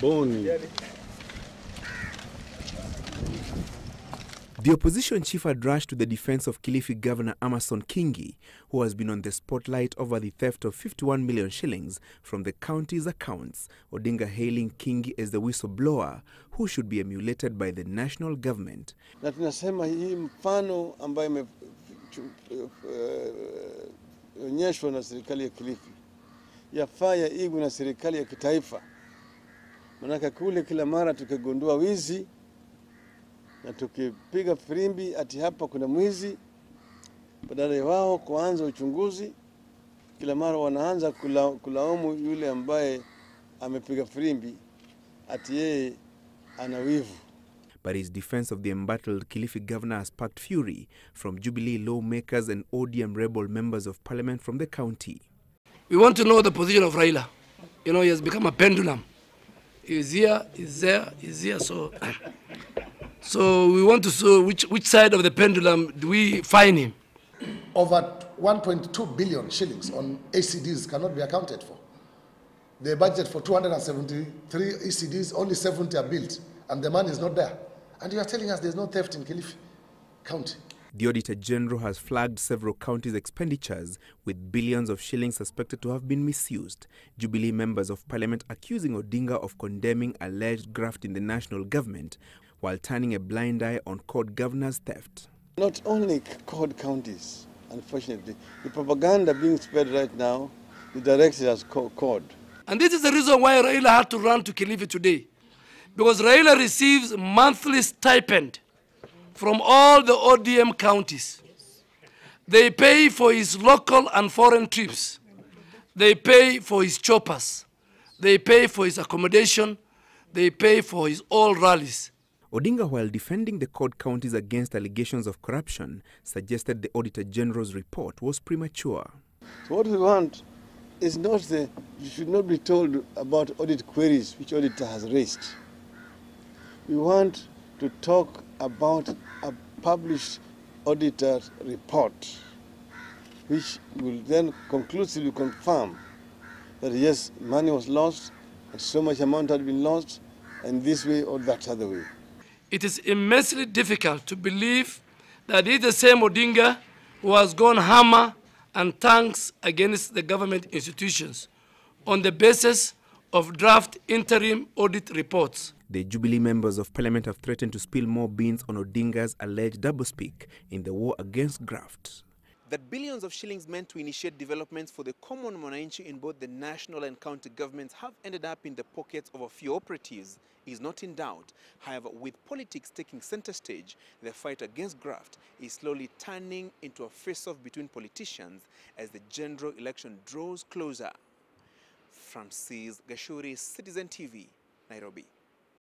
Boni. The opposition chief had rushed to the defense of Kilifi Governor Amason Kingi, who has been on the spotlight over the theft of 51 million shillings from the county's accounts, Odinga hailing Kingi as the whistleblower who should be emulated by the national government. Na tunasema hii mfano ambayo imeonyeshwa na serikali ya Kilifi yafaa yaigwe na serikali ya kitaifa. Manaka kule kila mara tukigundua wizi na tukipiga firimbi ati hapa kuna mwizi, badala ya wao kuanza uchunguzi, kila mara wanaanza kulaumu yule ambaye amepiga firimbi ati yeye ana wivu. But his defense of the embattled Kilifi governor has sparked fury from Jubilee lawmakers and ODM rebel members of parliament from the county. We want to know the position of Raila. You know, he has become a pendulum. He's here, he's there, he's here. So we want to see which side of the pendulum do we find him. Over 1.2 billion shillings on ECDs cannot be accounted for. The budget for 273 ECDs, only 70 are built, and the money is not there. And you are telling us there's no theft in Kilifi County. The Auditor General has flagged several counties' expenditures with billions of shillings suspected to have been misused. Jubilee members of parliament accusing Odinga of condemning alleged graft in the national government while turning a blind eye on CORD governors' theft. Not only CORD counties, unfortunately. The propaganda being spread right now, the directed as CORD. And this is the reason why Raila had to run to Kilifi today. Because Raila receives monthly stipend from all the ODM counties. They pay for his local and foreign trips. They pay for his choppers. They pay for his accommodation. They pay for his all rallies. Odinga, while defending the CORD counties against allegations of corruption, suggested the Auditor General's report was premature. So what we want is not you should not be told about audit queries which auditor has raised. We want to talk about a published auditor report which will then conclusively confirm that yes, money was lost, and so much amount had been lost, and this way or that other way. It is immensely difficult to believe that it is the same Odinga who has gone hammer and tongs against the government institutions on the basis of draft interim audit reports. The Jubilee members of parliament have threatened to spill more beans on Odinga's alleged doublespeak in the war against graft. That billions of shillings meant to initiate developments for the common mwananchi in both the national and county governments have ended up in the pockets of a few operatives is not in doubt. However, with politics taking center stage, the fight against graft is slowly turning into a face-off between politicians as the general election draws closer. Francis Gachuri, Citizen TV, Nairobi.